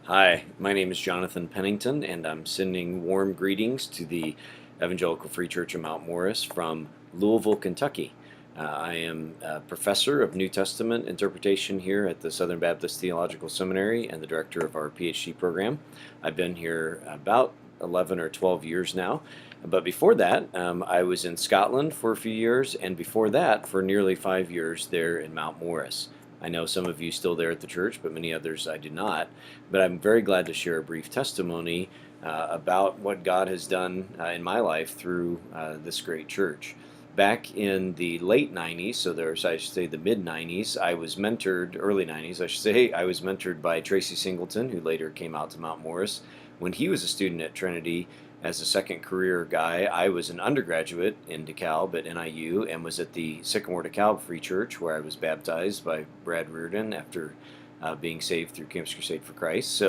Hi, my name is Jonathan Pennington, and I'm sending warm greetings to the Evangelical Free Church of Mount Morris from Louisville, Kentucky. I am a professor of New Testament interpretation here at the Southern Baptist Theological Seminary and the director of our PhD program. I've been here about 11 or 12 years now. But before that, I was in Scotland for a few years, and before that, for nearly 5 years there in Mount Morris. I know some of you still there at the church, but many others I do not. But I'm very glad to share a brief testimony about what God has done in my life through this great church. Back in the late 90s, so there's, I should say, the mid 90s, I was mentored, early 90s, I should say, I was mentored by Tracy Singleton, who later came out to Mount Morris. When he was a student at Trinity, as a second career guy, I was an undergraduate in DeKalb at NIU and was at the Sycamore DeKalb Free Church, where I was baptized by Brad Reardon after being saved through Campus Crusade for Christ.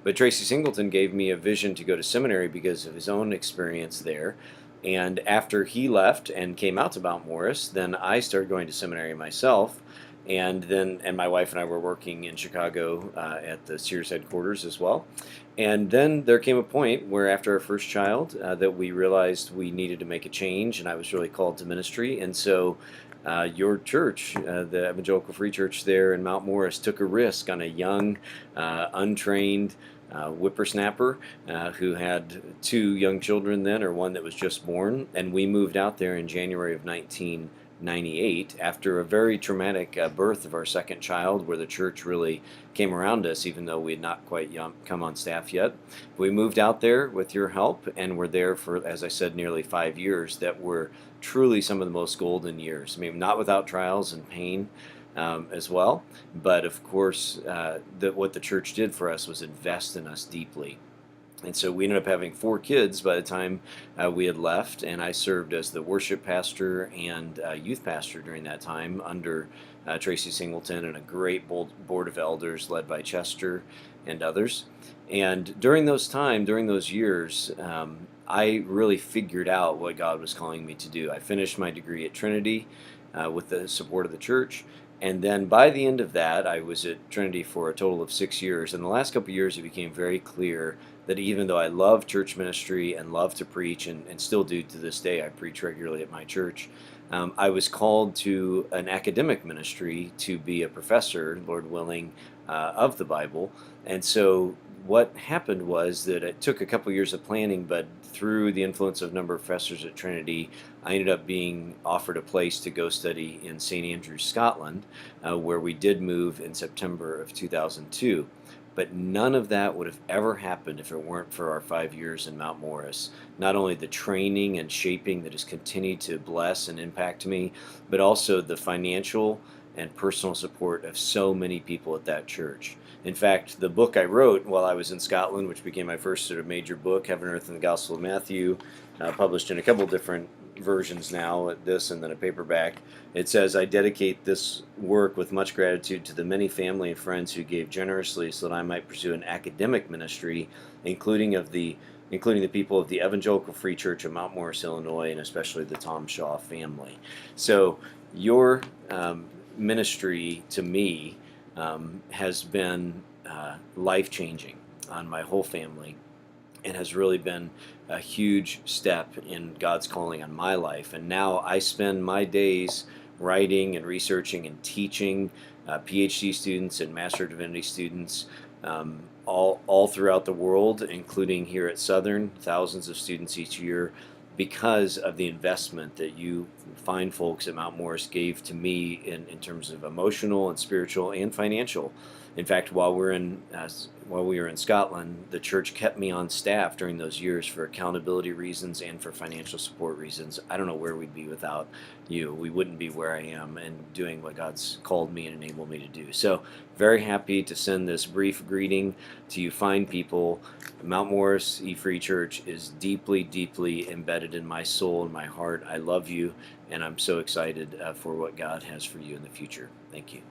But Tracy Singleton gave me a vision to go to seminary because of his own experience there. And after he left and came out to Mount Morris, then I started going to seminary myself. And my wife and I were working in Chicago at the Sears headquarters as well. And then there came a point where, after our first child, that we realized we needed to make a change, and I was really called to ministry. And so your church, the Evangelical Free Church there in Mount Morris, took a risk on a young, untrained whippersnapper who had two young children then, or one that was just born. And we moved out there in January of 1998 after a very traumatic birth of our second child, where the church really came around us, even though we had not quite come on staff yet. We moved out there with your help, and were there for, as I said, nearly 5 years that were truly some of the most golden years. I mean, not without trials and pain as well, but of course, what the church did for us was invest in us deeply. And so we ended up having 4 kids by the time we had left, and I served as the worship pastor and youth pastor during that time under Tracy Singleton and a great board of elders led by Chester and others. And during those years, I really figured out what God was calling me to do. I finished my degree at Trinity with the support of the church. And then by the end of that, I was at Trinity for a total of 6 years. And the last couple of years, it became very clear that even though I love church ministry and love to preach, and still do to this day, I preach regularly at my church, I was called to an academic ministry to be a professor, Lord willing, of the Bible. And so what happened was that it took a couple years of planning, but through the influence of a number of professors at Trinity, I ended up being offered a place to go study in St. Andrews, Scotland, where we did move in September of 2002. But none of that would have ever happened if it weren't for our 5 years in Mount Morris. Not only the training and shaping that has continued to bless and impact me, but also the financial and personal support of so many people at that church. In fact, the book I wrote while I was in Scotland, which became my first sort of major book, Heaven, Earth, and the Gospel of Matthew, published in a couple different versions now, this and then a paperback. It says, "I dedicate this work with much gratitude to the many family and friends who gave generously so that I might pursue an academic ministry, including the people of the Evangelical Free Church of Mount Morris, Illinois, and especially the Tom Shaw family." So your ministry to me has been life-changing on my whole family, and has really been a huge step in God's calling on my life. And now I spend my days writing and researching and teaching PhD students and Master of Divinity students all throughout the world, including here at Southern, thousands of students each year, because of the investment that you fine folks at Mount Morris gave to me in terms of emotional and spiritual and financial. In fact, while we were in Scotland, the church kept me on staff during those years for accountability reasons and for financial support reasons. I don't know where we'd be without you. We wouldn't be where I am and doing what God's called me and enabled me to do. So very happy to send this brief greeting to you fine people. Mount Morris EVFree Church is deeply, deeply embedded in my soul and my heart. I love you, and I'm so excited for what God has for you in the future. Thank you.